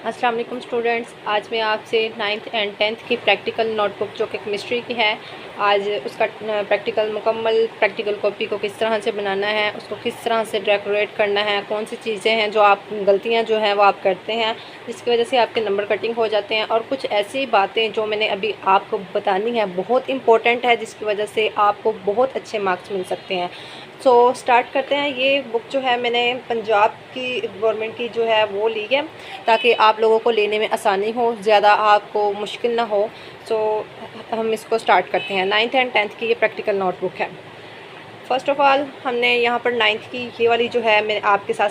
अस्सलाम वालेकुम स्टूडेंट्स। आज मैं आपसे 9th एंड 10th की प्रैक्टिकल नोटबुक जो कि केमिस्ट्री की है, आज उसका प्रैक्टिकल मुकम्मल प्रैक्टिकल कॉपी को किस तरह से बनाना है, उसको किस तरह से डेकोरेट करना है, कौन सी चीज़ें हैं जो आप गलतियां जो हैं वो आप करते हैं जिसकी वजह से आपके नंबर कटिंग हो जाते हैं, और कुछ ऐसी बातें जो मैंने अभी आपको बतानी है बहुत इंपॉर्टेंट है जिसकी वजह से आपको बहुत अच्छे मार्क्स मिल सकते हैं। सो स्टार्ट करते हैं। ये बुक जो है मैंने पंजाब की गवर्नमेंट की जो है वो ली है ताकि आप लोगों को लेने में आसानी हो, ज़्यादा आपको मुश्किल ना हो। सो हम इसको स्टार्ट करते हैं। 9th एंड 10th की ये प्रैक्टिकल नोटबुक है। फ़र्स्ट ऑफ़ ऑल हमने यहाँ पर 9th की ये वाली जो है मैं आपके साथ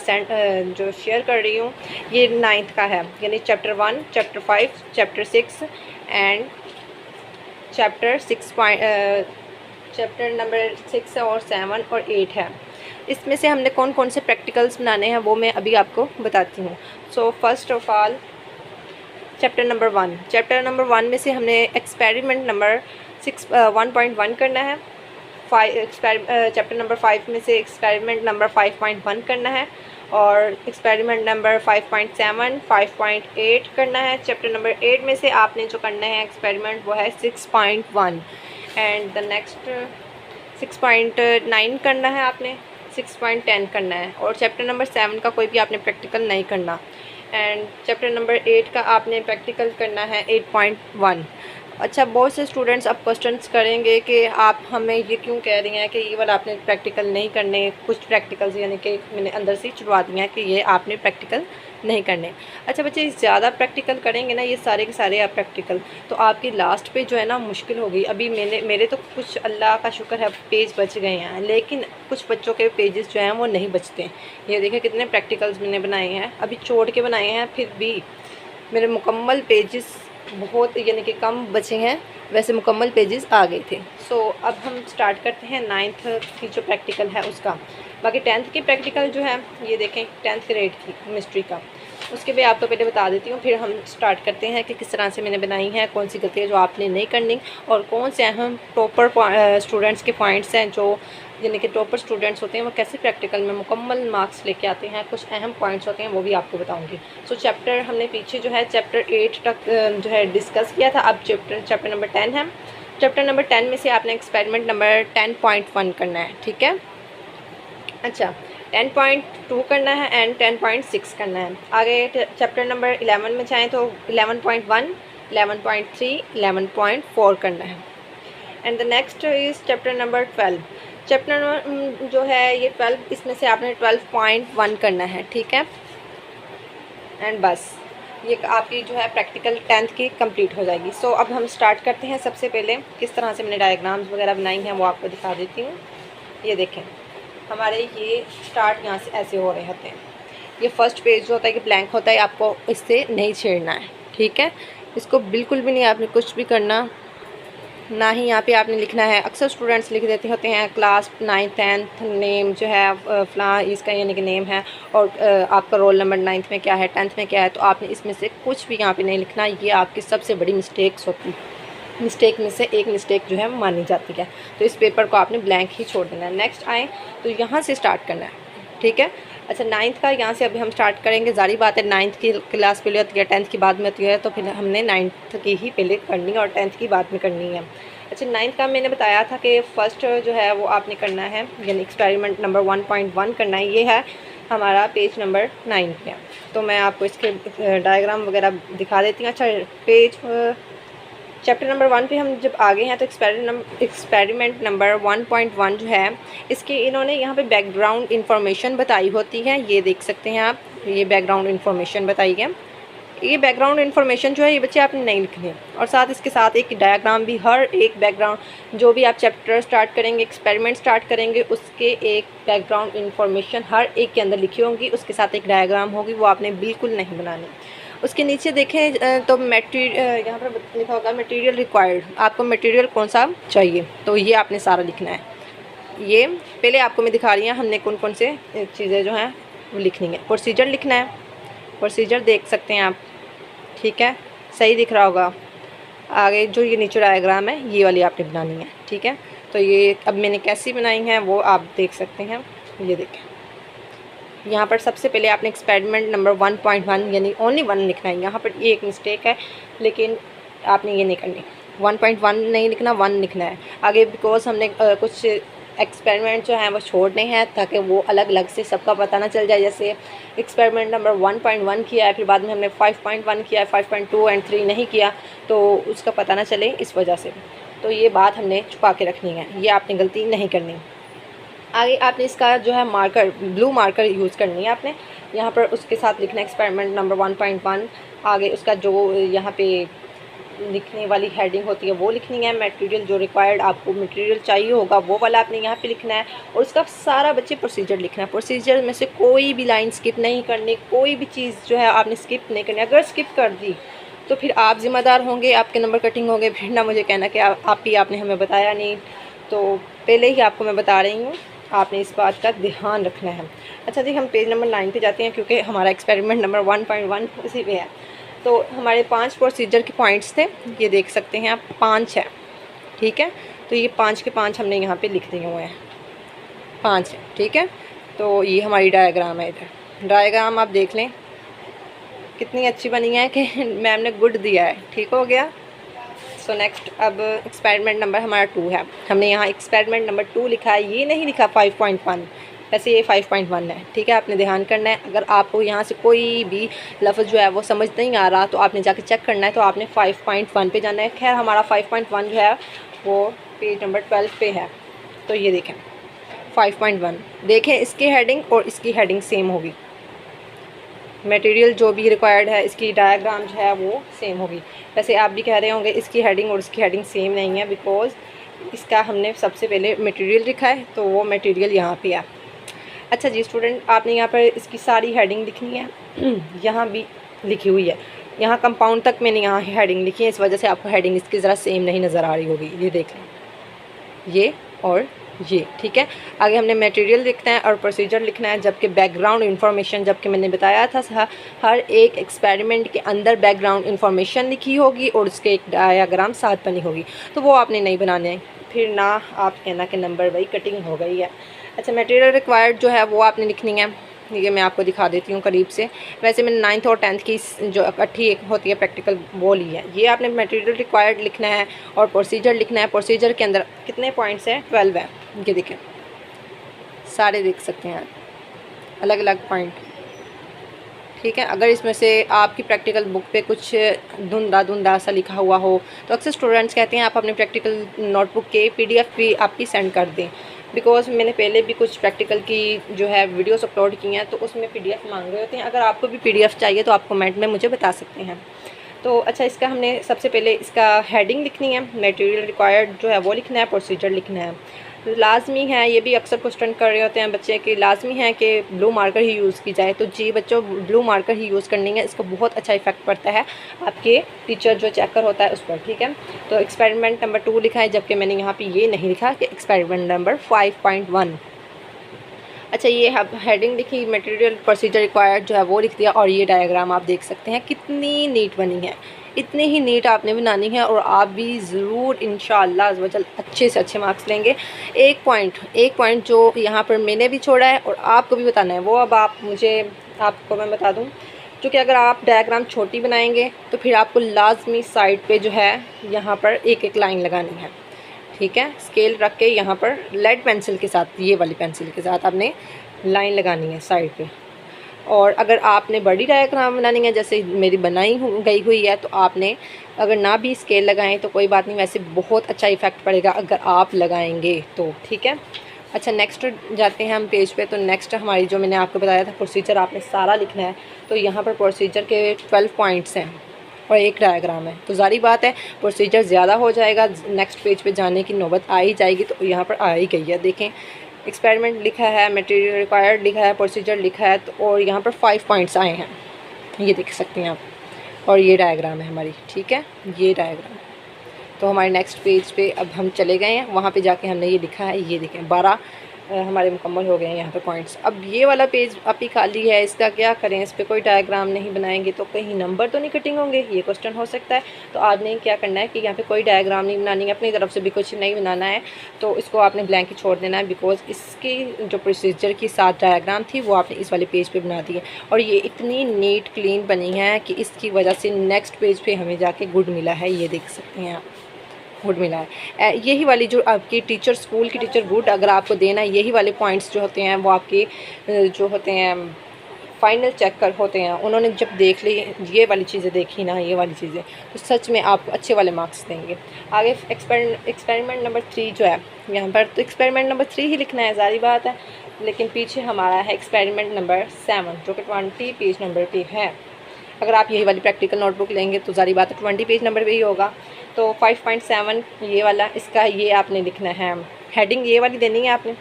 जो शेयर कर रही हूँ, ये 9th का है, यानी chapter 1, chapter 5, chapter 6 and chapter number 6 और 7 और 8 है। इसमें से हमने कौन कौन से प्रैक्टिकल्स बनाने हैं वो मैं अभी आपको बताती हूँ। So first of all chapter number 1 में से हमने एक्सपेरिमेंट नंबर 1.1 करना है। चैप्टर नंबर 5 में से एक्सपेरिमेंट नंबर 5.1 करना है, और एक्सपेरिमेंट नंबर 5.7, 5.8 करना है। चैप्टर नंबर 8 में से आपने जो करना है एक्सपेरिमेंट वो है 6.1, एंड द नेक्स्ट 6.9 करना है आपने, 6.10 करना है, और चैप्टर नंबर 7 का कोई भी आपने प्रैक्टिकल नहीं करना, एंड चैप्टर नंबर 8 का आपने प्रैक्टिकल करना है 8.1। अच्छा, बहुत से स्टूडेंट्स अब क्वेश्चंस करेंगे कि आप हमें ये क्यों कह रही हैं कि ये वाला आपने प्रैक्टिकल नहीं करने, कुछ प्रैक्टिकल्स यानी कि मैंने अंदर से छुड़वा दिए हैं कि ये आपने प्रैक्टिकल नहीं करने। अच्छा बच्चे, ज़्यादा प्रैक्टिकल करेंगे ना, ये सारे के सारे आप प्रैक्टिकल, तो आपकी लास्ट पे जो है ना मुश्किल होगी। अभी मेरे तो कुछ अल्लाह का शुक्र है पेज बच गए हैं, लेकिन कुछ बच्चों के पेजेस जो हैं वो नहीं बचते। ये देखिए कितने प्रैक्टिकल्स मैंने बनाए हैं, अभी छोड़ के बनाए हैं, फिर भी मेरे मुकम्मल पेजेस बहुत यानी कि कम बचे हैं, वैसे मुकम्मल पेजेस आ गए थे। सो अब हम स्टार्ट करते हैं 9th की जो प्रैक्टिकल है उसका। बाकी 10th की प्रैक्टिकल जो है ये देखें 10th ग्रेड की केमिस्ट्री का, उसके भी आपको पहले बता देती हूँ, फिर हम स्टार्ट करते हैं कि किस तरह से मैंने बनाई है, कौन सी गलतियाँ जो आपने नहीं करनी, और कौन से अहम टॉपर स्टूडेंट्स के पॉइंट्स हैं जो यानी कि टॉपर स्टूडेंट्स होते हैं वो कैसे प्रैक्टिकल में मुकम्मल मार्क्स लेके आते हैं। कुछ अहम पॉइंट्स होते हैं वो भी आपको बताऊंगी। सो चैप्टर हमने पीछे जो है चैप्टर 8 तक जो है डिस्कस किया था। अब चैप्टर नंबर 10 है। चैप्टर नंबर 10 में से आपने एक्सपेरिमेंट नंबर 10.1 करना है, ठीक है। अच्छा, 10.2 करना है एंड 10.6 करना है। आगे चैप्टर नंबर 11 में जाएँ तो 11.1, 11.3, 11.4 करना है, and the next is chapter number 12। Chapter number जो है ये 12, इसमें से आपने 12.1 करना है, ठीक है। एंड बस ये आपकी जो है प्रैक्टिकल 10th की कंप्लीट हो जाएगी। सो अब हम स्टार्ट करते हैं। सबसे पहले किस तरह से मैंने डायग्राम्स वगैरह बनाई हैं वो आपको दिखा देती हूँ। ये देखें, हमारे ये स्टार्ट यहाँ से ऐसे हो रहे होते हैं। ये फर्स्ट पेज जो होता है कि ब्लैंक होता है, आपको इससे नहीं छेड़ना है, ठीक है। इसको बिल्कुल भी नहीं आपने कुछ भी करना, ना ही यहाँ पे आपने लिखना है। अक्सर स्टूडेंट्स लिख देते होते हैं क्लास 9th 10th नेम जो है फलां इसका यानी कि नेम है, और आपका रोल नंबर 9th में क्या है, 10th में क्या है, तो आपने इसमें से कुछ भी यहाँ पे नहीं लिखना। ये आपकी सबसे बड़ी मिस्टेक्स होती है, मिस्टेक में से एक मिस्टेक जो है मानी जाती है। तो इस पेपर को आपने ब्लैंक ही छोड़ देना है। नेक्स्ट आए तो यहाँ से स्टार्ट करना है, ठीक है। अच्छा, 9th का यहाँ से अभी हम स्टार्ट करेंगे। जारी बात है 9th की क्लास पहले होती है, 10th की बाद में होती है, तो फिर हमने 9th की ही पहले करनी है और 10th की बाद में करनी है। अच्छा, 9th का मैंने बताया था कि फ़र्स्ट जो है वो आपने करना है यानी एक्सपेरिमेंट नंबर 1.1 करना है। ये है हमारा पेज नंबर 9 पे। तो मैं आपको इसके डायग्राम वगैरह दिखा देती हूँ। अच्छा, चैप्टर नंबर 1 पे हम जब आगे हैं तो एक्सपेरिमेंट नंबर 1.1 जो है इसके इन्होंने यहाँ पे बैकग्राउंड इन्फॉर्मेशन बताई होती है। ये देख सकते हैं आप, ये बैकग्राउंड इन्फॉर्मेशन बताई है। ये बैकग्राउंड इन्फॉर्मेशन जो है ये बच्चे आपने नहीं लिखनी है, और साथ इसके साथ एक डायग्राम भी, हर एक बैकग्राउंड जो भी आप चैप्टर स्टार्ट करेंगे, एक्सपेरिमेंट स्टार्ट करेंगे, उसके एक बैकग्राउंड इन्फॉर्मेशन हर एक के अंदर लिखी होंगी, उसके साथ एक डायग्राम होगी, वो आपने बिल्कुल नहीं बनानी। उसके नीचे देखें तो मटेरियल यहाँ पर लिखा होगा मटेरियल रिक्वायर्ड, आपको मटेरियल कौन सा चाहिए, तो ये आपने सारा लिखना है। ये पहले आपको मैं दिखा रही हूँ हमने कौन कौन से चीज़ें जो हैं वो लिखनी है। प्रोसीजर लिखना है, प्रोसीजर देख सकते हैं आप, ठीक है, सही दिख रहा होगा। आगे जो ये नीचे डायग्राम है ये वाली आपने बनानी है, ठीक है। तो ये अब मैंने कैसी बनाई है वो आप देख सकते हैं। ये देखें, यहाँ पर सबसे पहले आपने एक्सपेरिमेंट नंबर 1.1 यानी ओनली 1 लिखना है। यहाँ पर ये एक मिस्टेक है, लेकिन आपने ये नहीं करनी, 1.1 नहीं लिखना, 1 लिखना है आगे, बिकॉज हमने कुछ एक्सपेरिमेंट जो हैं वो छोड़ने हैं ताकि वो अलग अलग से सबका पता ना चल जाए। जैसे एक्सपेरिमेंट नंबर 1.1 किया है, फिर बाद में हमने 5.1 किया है, 5.2 एंड 3 नहीं किया, तो उसका पता ना चले, इस वजह से। तो ये बात हमने छुपा के रखनी है, ये आपने गलती नहीं करनी। आगे आपने इसका जो है मार्कर, ब्लू मार्कर यूज़ करनी है आपने, यहाँ पर उसके साथ लिखना है एक्सपेरिमेंट नंबर 1.1। आगे उसका जो यहाँ पे लिखने वाली हेडिंग होती है वो लिखनी है। मटेरियल जो रिक्वायर्ड आपको मटेरियल चाहिए होगा वो वाला आपने यहाँ पे लिखना है, और उसका सारा बच्चे प्रोसीजर लिखना है। प्रोसीजर में से कोई भी लाइन स्किप नहीं करनी, कोई भी चीज़ जो है आपने स्किप नहीं करनी। अगर स्किप कर दी तो फिर आप ज़िम्मेदार होंगे, आपके नंबर कटिंग होंगे, फिर ना मुझे कहना कि आपने हमें बताया नहीं। तो पहले ही आपको मैं बता रही हूँ, आपने इस बात का ध्यान रखना है। अच्छा जी, हम पेज नंबर 9 पे जाते हैं, क्योंकि हमारा एक्सपेरिमेंट नंबर 1.1 उसी पे है। तो हमारे 5 प्रोसीजर के पॉइंट्स थे, ये देख सकते हैं आप, 5 है, ठीक है। तो ये 5 के 5 हमने यहाँ पे लिख दिए हुए हैं, 5 है, ठीक है। तो ये हमारी डायग्राम है। इधर डायग्राम आप देख लें कितनी अच्छी बनी है कि मैम ने गुड दिया है, ठीक हो गया। सो नेक्स्ट, अब एक्सपेरिमेंट नंबर हमारा 2 है। हमने यहाँ एक्सपेरिमेंट नंबर 2 लिखा है, ये नहीं लिखा 5.1, वैसे ये 5.1 है, ठीक है। आपने ध्यान करना है, अगर आपको यहाँ से कोई भी लफ्ज़ जो है वो समझ नहीं आ रहा तो आपने जाके चेक करना है, तो आपने 5.1 पे जाना है। खैर हमारा 5.1 जो है वो पेज नंबर 12 पे है। तो ये देखें 5.1, देखें इसकी हेडिंग और इसकी हेडिंग सेम होगी। मटेरियल जो भी रिक्वायर्ड है, इसकी डायग्राम जो है वो सेम होगी। वैसे आप भी कह रहे होंगे इसकी हेडिंग और इसकी हेडिंग सेम नहीं है, बिकॉज़ इसका हमने सबसे पहले मटेरियल लिखा है, तो वो मटेरियल यहाँ पे है। अच्छा जी स्टूडेंट, आपने यहाँ पर इसकी सारी हेडिंग लिखनी है, यहाँ भी लिखी हुई है, यहाँ कंपाउंड तक मैंने यहाँ हेडिंग लिखी है, इस वजह से आपको हेडिंग इसकी ज़रा सेम नहीं नज़र आ रही होगी। ये देख लें, ये और ये, ठीक है। आगे हमने मटेरियल लिखना है और प्रोसीजर लिखना है, जबकि बैकग्राउंड इन्फॉर्मेशन, जबकि मैंने बताया था हर एक एक्सपेरिमेंट के अंदर बैकग्राउंड इन्फॉर्मेशन लिखी होगी और उसके एक डायग्राम साथ बनी होगी, तो वो आपने नहीं बनाने हैं, फिर ना आप कहना कि नंबर भाई कटिंग हो गई है। अच्छा, मटेरियल रिक्वायर्ड जो है वो आपने लिखनी है, ये मैं आपको दिखा देती हूँ करीब से। वैसे मैंने 9th और 10th की जो इकट्ठी एक होती है प्रैक्टिकल वो ली है। ये आपने मटेरियल रिक्वायर्ड लिखना है और प्रोसीजर लिखना है। प्रोसीजर के अंदर कितने पॉइंट्स हैं? 12 है, ये देखें, सारे देख सकते हैं अलग अलग पॉइंट, ठीक है। अगर इसमें से आपकी प्रैक्टिकल बुक पे कुछ धुंधा सा लिखा हुआ हो तो अक्सर स्टूडेंट्स कहते हैं आप अपने प्रैक्टिकल नोटबुक के PDF भी आपकी सेंड कर दें, बिकॉज़ मैंने पहले भी कुछ प्रैक्टिकल की जो है वीडियोस अपलोड की हैं, तो उसमें PDF मांग रहे होते हैं। अगर आपको भी PDF चाहिए तो आप कमेंट में मुझे बता सकते हैं। तो अच्छा, इसका हमने सबसे पहले इसका हेडिंग लिखनी है, मटेरियल रिक्वायर्ड जो है वो लिखना है, प्रोसीजर लिखना है। लाजमी है, ये भी अक्सर क्वेश्चन कर रहे होते हैं बच्चे कि लाजमी है कि ब्लू मार्कर ही यूज़ की जाए। तो जी बच्चों, ब्लू मार्कर ही यूज़ करनी है, इसका बहुत अच्छा इफेक्ट पड़ता है आपके टीचर जो चेकर होता है उस पर, ठीक है। तो एक्सपेरिमेंट नंबर 2 लिखा है, जबकि मैंने यहाँ पे ये नहीं लिखा कि एक्सपेरिमेंट नंबर 5.1। अच्छा, ये हेडिंग लिखी, मटेरियल प्रोसीजर रिक्वायर्ड जो है वो लिख दिया, और ये डायग्राम आप देख सकते हैं कितनी नीट बनी है। इतनी ही नीट आपने बनानी है और आप भी ज़रूर इंशाअल्लाह अज़्वजल अच्छे से अच्छे मार्क्स लेंगे। एक पॉइंट जो यहाँ पर मैंने भी छोड़ा है और आपको भी बताना है, वो अब आपको मैं बता दूँ, क्योंकि अगर आप डायग्राम छोटी बनाएंगे तो फिर आपको लाजमी साइड पे जो है यहाँ पर एक एक लाइन लगानी है, ठीक है। स्केल रख के यहाँ पर लेड पेंसिल के साथ, ये वाली पेंसिल के साथ आपने लाइन लगानी है साइड पे। और अगर आपने बड़ी डायग्राम बनानी है जैसे मेरी गई हुई है, तो आपने अगर ना भी स्केल लगाएं तो कोई बात नहीं, वैसे बहुत अच्छा इफेक्ट पड़ेगा अगर आप लगाएंगे तो, ठीक है। अच्छा, नेक्स्ट जाते हैं हम पेज पे। तो नेक्स्ट हमारी जो मैंने आपको बताया था प्रोसीजर आपने सारा लिखना है। तो यहाँ पर प्रोसीजर के 12 पॉइंट्स हैं और एक डायग्राम है, तो ज़ाहिर बात है प्रोसीजर ज़्यादा हो जाएगा, नेक्स्ट पेज पे जाने की नौबत आ ही जाएगी। तो यहाँ पर आ ही गई है, देखें एक्सपेरिमेंट लिखा है, मटेरियल रिक्वायर्ड लिखा है, प्रोसीजर लिखा है, तो और यहाँ पर 5 पॉइंट्स आए हैं, ये देख सकते हैं आप। और ये डायग्राम है हमारी, ठीक है, ये डायग्राम। तो हमारे नेक्स्ट पेज पे अब हम चले गए हैं, वहाँ पे जाके हमने ये लिखा है, ये देखें 12 हमारे मुकम्मल हो गए हैं यहाँ पे पॉइंट्स। अब ये वाला पेज अभी खाली है, इसका क्या करें, इस पर कोई डायग्राम नहीं बनाएंगे तो कहीं नंबर तो नहीं कटिंग होंगे, ये क्वेश्चन हो सकता है। तो आपने क्या करना है कि यहाँ पे कोई डायग्राम नहीं बनानी है, अपनी तरफ से भी कुछ नहीं बनाना है, तो इसको आपने ब्लैंक ही छोड़ देना है, बिकॉज इसकी जो प्रोसीजर की 7 डायग्राम थी वो आपने इस वाले पेज पर बना दी है। और ये इतनी नीट क्लीन बनी है कि इसकी वजह से नेक्स्ट पेज पर हमें जाके गुड मिला है, ये देख सकते हैं आप, गुड मिला है। यही वाली जो आपकी टीचर, स्कूल की टीचर गुड अगर आपको देना है, यही वाले पॉइंट्स जो होते हैं वो आपके जो होते हैं फाइनल चेक कर होते हैं, उन्होंने जब देख ली ये वाली चीज़ें देखी ना, ये वाली चीज़ें, तो सच में आपको अच्छे वाले मार्क्स देंगे। आगे एक्सपेरिमेंट नंबर 3 जो है यहाँ पर, तो एक्सपेरिमेंट नंबर 3 ही लिखना है, सारी बात है, लेकिन पीछे हमारा है एक्सपेरिमेंट नंबर 7 जो कि 20 पेज नंबर पे है। अगर आप यही वाली प्रैक्टिकल नोटबुक लेंगे तो सारी बात है 20 पेज नंबर पे ही होगा। तो 5.7 ये वाला, इसका ये आपने लिखना है, हेडिंग ये वाली देनी है आपने।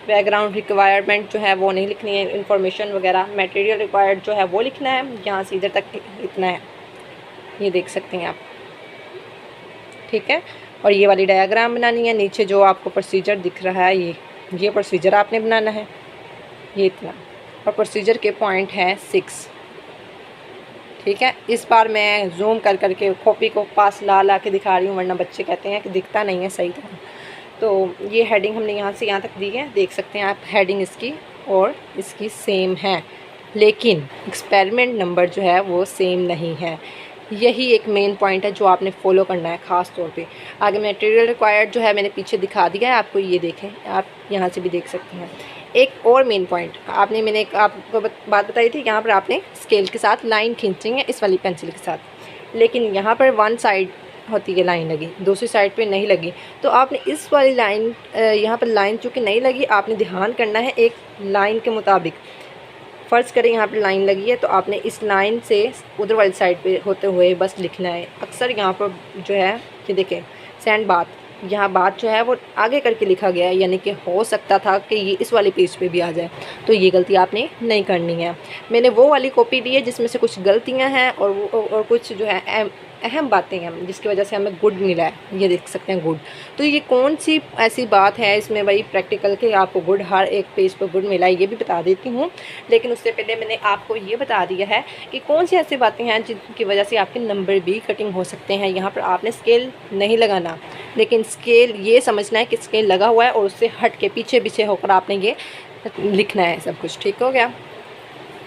बैकग्राउंड रिक्वायरमेंट जो है वो नहीं लिखनी है, इन्फॉर्मेशन वगैरह, मटेरियल रिक्वायर्ड जो है वो लिखना है, यहाँ से इधर तक लिखना है, ये देख सकते हैं आप, ठीक है। और ये वाली डायग्राम बनानी है, नीचे जो आपको प्रोसीजर दिख रहा है ये प्रोसीजर आपने बनाना है, ये इतना, और प्रोसीजर के पॉइंट है 6, ठीक है। इस बार मैं जूम कर करके कॉपी को पास ला के दिखा रही हूँ, वरना बच्चे कहते हैं कि दिखता नहीं है सही तरह। तो ये हेडिंग हमने यहाँ से यहाँ तक दी है, देख सकते हैं आप, हेडिंग इसकी और इसकी सेम है, लेकिन एक्सपेरिमेंट नंबर जो है वो सेम नहीं है। यही एक मेन पॉइंट है जो आपने फॉलो करना है ख़ास तौर पे। आगे मटेरियल रिक्वायर्ड जो है मैंने पीछे दिखा दिया है आपको, ये देखें, आप यहाँ से भी देख सकते हैं। एक और मेन पॉइंट मैंने एक आपको बात बताई थी, यहाँ पर आपने स्केल के साथ लाइन खींचनी है इस वाली पेंसिल के साथ, लेकिन यहाँ पर वन साइड होती है लाइन लगी, दूसरी साइड पे नहीं लगी। तो आपने इस वाली लाइन, यहाँ पर लाइन चूँकि नहीं लगी, आपने ध्यान करना है एक लाइन के मुताबिक। फ़र्ज़ करें यहाँ पर लाइन लगी है तो आपने इस लाइन से उधर वाली साइड पे होते हुए बस लिखना है। अक्सर यहाँ पर जो है कि देखें सेंड बात, यहाँ बात जो है वो आगे करके लिखा गया है, यानी कि हो सकता था कि ये इस वाले पेज पे भी आ जाए, तो ये गलती आपने नहीं करनी है। मैंने वो वाली कॉपी दी है जिसमें से कुछ गलतियाँ हैं और कुछ जो है अहम बातें हैं जिसकी वजह से हमें गुड मिला है, ये देख सकते हैं गुड। तो ये कौन सी ऐसी बात है इसमें भाई प्रैक्टिकल के आपको गुड, हर एक पेज पर गुड मिला है, ये भी बता देती हूँ। लेकिन उससे पहले मैंने आपको ये बता दिया है कि कौन सी ऐसी बातें हैं जिनकी वजह से आपके नंबर भी कटिंग हो सकते हैं। यहाँ पर आपने स्केल नहीं लगाना, लेकिन स्केल ये समझना है कि स्केल लगा हुआ है और उससे हट के पीछे होकर आपने ये लिखना है सब कुछ, ठीक हो गया।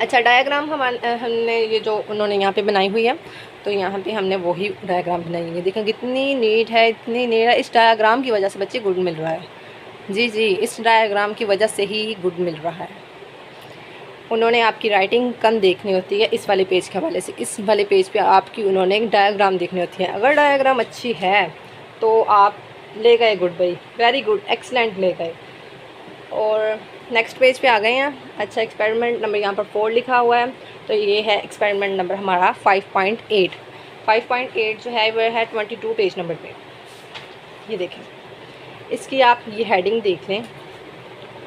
अच्छा, डायग्राम हमने ये जो उन्होंने यहाँ पे बनाई हुई है, तो यहाँ पे हमने वही डायग्राम बनाई है, देखें कितनी नीट है, इतनी नीट है। इस डायग्राम की वजह से बच्चे गुड मिल रहा है, जी इस डायग्राम की वजह से ही गुड मिल रहा है। उन्होंने आपकी राइटिंग कम देखनी होती है इस वाले पेज के हवाले से, इस वाले पेज पे आपकी उन्होंने एक डायग्राम देखनी होती है। अगर डायग्राम अच्छी है तो आप ले गए गुड भाई, वेरी गुड, एक्सलेंट ले गए। और नेक्स्ट पेज पे आ गए हैं। अच्छा, एक्सपेरिमेंट नंबर यहाँ पर 4 लिखा हुआ है, तो ये है एक्सपेरिमेंट नंबर हमारा 5.8। 5.8 जो है वह है 22 पेज नंबर पे। ये देखें, इसकी आप ये हेडिंग देख लें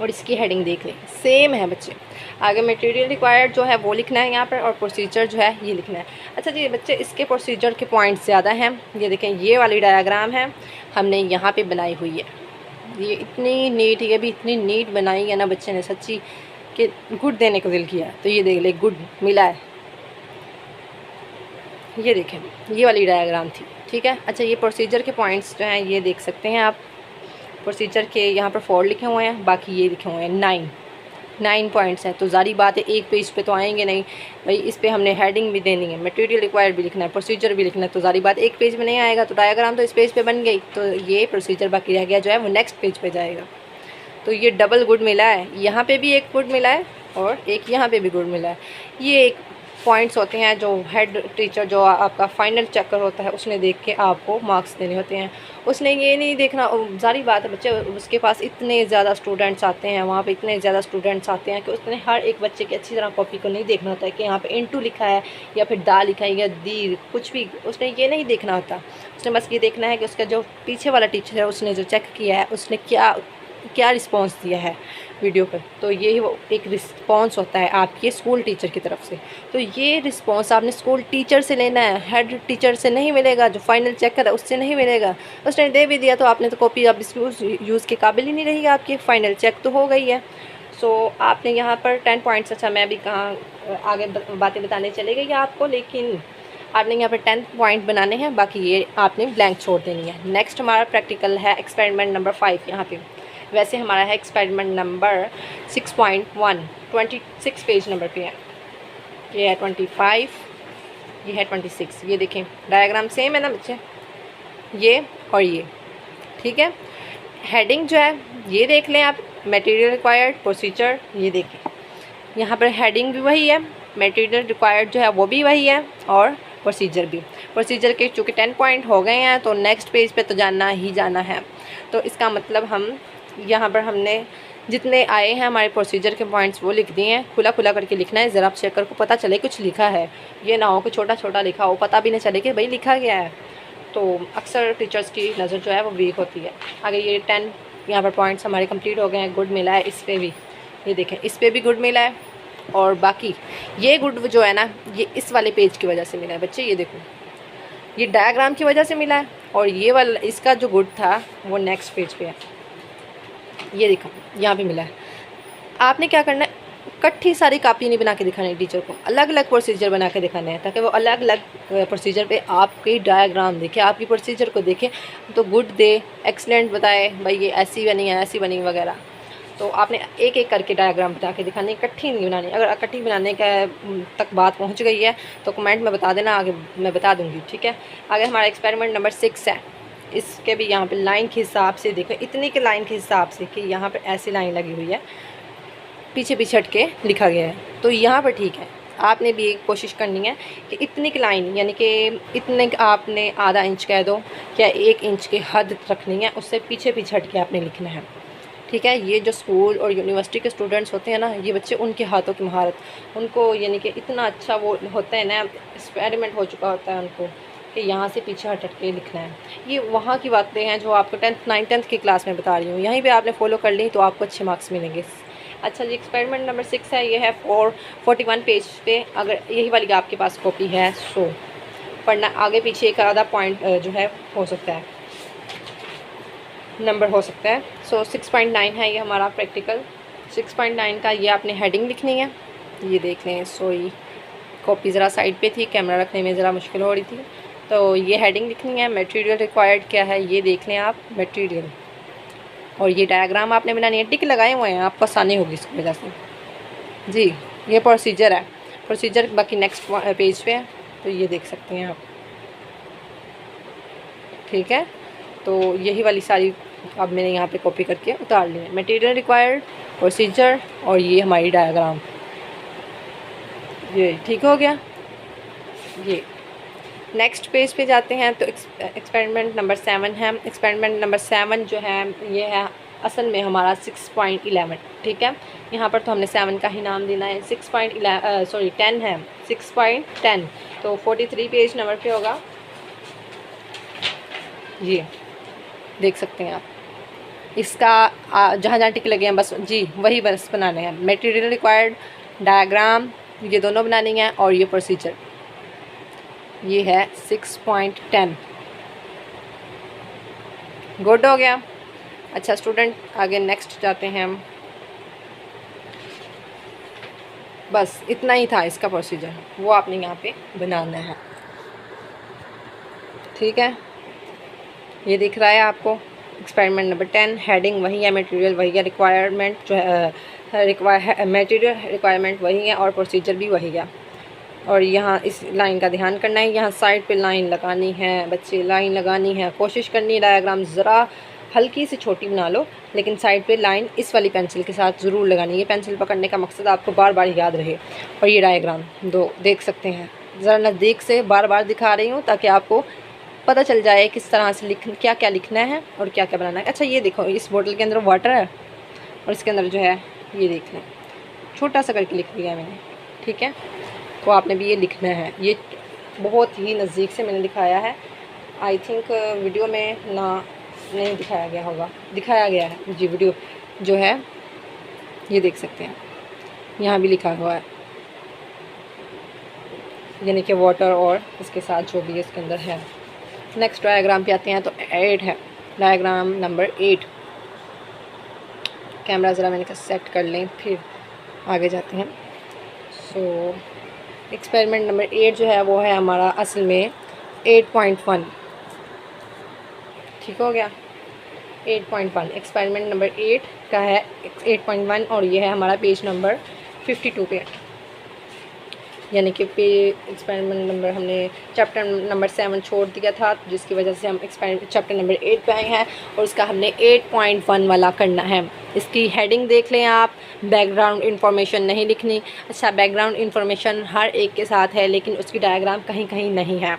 और इसकी हेडिंग देख लें, सेम है बच्चे। आगे मटेरियल रिक्वायर्ड जो है वो लिखना है यहाँ पर, और प्रोसीजर जो है ये लिखना है। अच्छा जी बच्चे, इसके प्रोसीजर के पॉइंट्स ज़्यादा हैं। ये देखें, ये वाली डायग्राम है हमने यहाँ पे बनाई हुई है, ये इतनी नीट, ये भी इतनी नीट बनाई है ना बच्चे ने, सच्ची कि गुड देने को दिल किया। तो ये देख ले, गुड मिला है, ये देखें, ये वाली डायग्राम थी, ठीक है। अच्छा, ये प्रोसीजर के पॉइंट्स जो हैं ये देख सकते हैं आप। प्रोसीजर के यहाँ पर 4 लिखे हुए हैं, बाकी ये लिखे हुए हैं 9 पॉइंट्स हैं। तो जारी बात है एक पेज पे तो आएंगे नहीं भाई, इस पे हमने हेडिंग भी देनी है, मटेरियल रिक्वायर्ड भी लिखना है, प्रोसीजर भी लिखना है, तो जारी बात एक पेज में नहीं आएगा। तो डायग्राम तो इस पेज पे बन गई, तो ये प्रोसीजर बाकी रह गया जो है वो नेक्स्ट पेज पे जाएगा। तो ये डबल गुड मिला है, यहाँ पे भी एक गुड मिला है और एक यहाँ पे भी गुड मिला है। ये एक पॉइंट्स होते हैं जो हेड टीचर, जो आपका फाइनल चेकर होता है, उसने देख के आपको मार्क्स देने होते हैं। उसने ये नहीं देखना, जारी बात है बच्चे, उसके पास इतने ज़्यादा स्टूडेंट्स आते हैं, वहाँ पे इतने ज़्यादा स्टूडेंट्स आते हैं कि उसने हर एक बच्चे की अच्छी तरह कॉपी को नहीं देखना होता है कि यहाँ पे इनटू लिखा है या फिर दा लिखा है या दी, कुछ भी उसने ये नहीं देखना होता। उसने बस ये देखना है कि उसका जो पीछे वाला टीचर है उसने जो चेक किया है उसने क्या क्या रिस्पांस दिया है वीडियो पर। तो ये वो एक रिस्पांस होता है आपके स्कूल टीचर की तरफ से। तो ये रिस्पांस आपने स्कूल टीचर से लेना है, हेड टीचर से नहीं मिलेगा, जो फाइनल चेकर है उससे नहीं मिलेगा। उसने दे भी दिया तो आपने तो कॉपी अब यूज़ के काबिल ही नहीं रहेगी आपकी, फ़ाइनल चेक तो हो गई है। सो आपने यहाँ पर 10 पॉइंट्स, अच्छा मैं भी कहाँ आगे बातें बताने चले गई आपको, लेकिन आपने यहाँ पर 10 पॉइंट बनाने हैं, बाकी ये आपने ब्लैंक छोड़ देनी है। नेक्स्ट हमारा प्रैक्टिकल है एक्सपेरिमेंट नंबर 5। यहाँ पे वैसे हमारा है एक्सपेरिमेंट नंबर 6.1, 26 पेज नंबर पे है। ये है 25, ये है 26। ये देखें डायग्राम सेम है ना बच्चे, ये और ये, ठीक है। हेडिंग जो है ये देख लें आप, मटेरियल रिक्वायर्ड, प्रोसीजर, ये देखें यहाँ पर हेडिंग भी वही है, मटेरियल रिक्वायर्ड जो है वो भी वही है, और प्रोसीजर भी। प्रोसीजर के चूँकि 10 पॉइंट हो गए हैं तो नेक्स्ट पेज पे तो जाना ही जाना है। तो इसका मतलब हम यहाँ पर हमने जितने आए हैं हमारे प्रोसीजर के पॉइंट्स वो लिख दिए हैं। खुला खुला करके लिखना है, ज़रा चेकर को पता चले कुछ लिखा है, ये ना हो कि छोटा छोटा लिखा हो, पता भी नहीं चले कि भाई लिखा गया है। तो अक्सर टीचर्स की नज़र जो है वो वीक होती है। आगे ये 10 यहाँ पर पॉइंट्स हमारे कंप्लीट हो गए हैं। गुड मिला है इस पर भी, ये देखें इस पर भी गुड मिला है, और बाकी ये गुड जो है ना ये इस वाले पेज की वजह से मिला है बच्चे। ये देखो ये डायग्राम की वजह से मिला है, और ये वाला इसका जो गुड था वो नेक्स्ट पेज पे है। ये देखो यहाँ पे मिला है। आपने क्या करना है, इकट्ठी सारी कापी नहीं बना के दिखानी है टीचर को, अलग अलग प्रोसीजर बना के दिखाने हैं, ताकि वो अलग अलग प्रोसीजर पे आपकी डायग्राम देखे, आपकी प्रोसीजर को देखे तो गुड दे, एक्सलेंट बताए भाई ये ऐसी बनी है, ऐसी बनी वगैरह। तो आपने एक एक करके डायग्राम बना के दिखानी, इकट्ठी नहीं बनानी। अगर इकट्ठी बनाने का तक बात पहुंच गई है तो कमेंट में बता देना, आगे मैं बता दूंगी, ठीक है। आगे हमारा एक्सपेरिमेंट नंबर 6 है। इसके भी यहाँ पे लाइन के हिसाब से देखो, इतनी के लाइन के हिसाब से कि यहाँ पर ऐसी लाइन लगी हुई है, पीछे पीछे हट के लिखा गया है, तो यहाँ पर ठीक है। आपने भी एक कोशिश करनी है कि इतनी की लाइन, यानी कि इतने आपने आधा इंच कह दो या 1 इंच की हद रखनी है, उससे पीछे पीछे हट के आपने लिखना है, ठीक है। ये जो स्कूल और यूनिवर्सिटी के स्टूडेंट्स होते हैं ना, ये बच्चे, उनके हाथों की महारत, उनको यानी कि इतना अच्छा वो होता है ना, एक्सपेरिमेंट हो चुका होता है उनको कि यहाँ से पीछे हट के लिखना है। ये वहाँ की बातें हैं जो आपको 10th 9th 10th की क्लास में बता रही हूँ, यहीं पे आपने फॉलो कर ली तो आपको अच्छे मार्क्स मिलेंगे। अच्छा जी, एक्सपेरिमेंट नंबर 6 है, ये है 41 पेज पे। अगर यही वाली आपके पास कॉपी है सो पढ़ना, आगे पीछे एक आधा पॉइंट जो है हो सकता है, नंबर हो सकता है। सो 6.9 है ये हमारा प्रैक्टिकल। 6.9 का ये आपने हेडिंग लिखनी है, ये देख लें। सो ये कॉपी ज़रा साइड पे थी, कैमरा रखने में ज़रा मुश्किल हो रही थी, तो ये हेडिंग लिखनी है। मटेरियल रिक्वायर्ड क्या है ये देख लें आप, मटेरियल, और ये डायग्राम आपने बनानी है। टिक लगाए हुए हैं, आपको आसानी होगी इसकी वजह से जी। ये प्रोसीजर है, प्रोसीजर बाकी नेक्स्ट पेज पे है, तो ये देख सकते हैं आप, ठीक है। तो यही वाली सारी अब मैंने यहाँ पे कॉपी करके उतार ली है। मटेरियल रिक्वायर्ड, प्रोसीजर, और ये हमारी डायग्राम, ये ठीक हो गया। ये नेक्स्ट पेज पे जाते हैं तो एक्सपेरिमेंट नंबर 7 है। एक्सपेरिमेंट नंबर 7 जो है ये है असल में हमारा 6.11, ठीक है। यहाँ पर तो हमने 7 का ही नाम देना है। 10 है, 6.10, तो 43 पेज नंबर पे होगा, ये देख सकते हैं आप। इसका जहाँ जहाँ टिक लगे हैं बस जी वही बस बनाने हैं। मटेरियल रिक्वायर्ड, डायग्राम, ये दोनों बनानी है, और ये प्रोसीजर, ये है 6.10। गुड हो गया। अच्छा स्टूडेंट, आगे नेक्स्ट जाते हैं हम। बस इतना ही था इसका प्रोसीजर, वो आपने यहाँ पे बनाना है, ठीक है। ये दिख रहा है आपको। एक्सपेरिमेंट नंबर 10, हेडिंग वही है, मटेरियल वही है, रिक्वायरमेंट जो है मटेरियल रिक्वायरमेंट वही है, और प्रोसीजर भी वही है। और यहाँ इस लाइन का ध्यान करना है, यहाँ साइड पे लाइन लगानी है बच्चे, लाइन लगानी है। कोशिश करनी है डायग्राम ज़रा हल्की सी छोटी बना लो, लेकिन साइड पे लाइन इस वाली पेंसिल के साथ ज़रूर लगानी है। ये पेंसिल पकड़ने का मकसद आपको बार बार याद रहे। और ये डायग्राम दो देख सकते हैं, ज़रा नज़दीक से बार बार दिखा रही हूँ ताकि आपको पता चल जाए किस तरह से क्या क्या लिखना है और क्या क्या बनाना है। अच्छा ये देखो, इस बोतल के अंदर वाटर है और इसके अंदर जो है ये देख लें, छोटा सा करके लिख दिया मैंने, ठीक है। तो आपने भी ये लिखना है, ये बहुत ही नज़दीक से मैंने दिखाया है। आई थिंक वीडियो में ना नहीं दिखाया गया होगा, दिखाया गया है जी वीडियो जो है ये देख सकते हैं, यहाँ भी लिखा हुआ है, यानी कि वाटर और इसके साथ जो भी इसके अंदर है। नेक्स्ट डायग्राम पे आते हैं, तो 8 है, डायग्राम नंबर 8। कैमरा ज़रा मैंने कहा सेट कर लें, फिर आगे जाते हैं। सो एक्सपेरिमेंट नंबर 8 जो है वो है हमारा असल में 8.1, ठीक हो गया। 8.1 एक्सपेरिमेंट नंबर 8 का है 8.1, और ये है हमारा पेज नंबर 52 पे, यानी कि एक्सपेरिमेंट नंबर हमने चैप्टर नंबर 7 छोड़ दिया था, जिसकी वजह से हम चैप्टर नंबर 8 पे आए हैं, और उसका हमने 8.1 वाला करना है। इसकी हेडिंग देख लें आप, बैकग्राउंड इन्फॉर्मेशन नहीं लिखनी। अच्छा, बैकग्राउंड इन्फॉर्मेशन हर एक के साथ है, लेकिन उसकी डायग्राम कहीं कहीं नहीं है,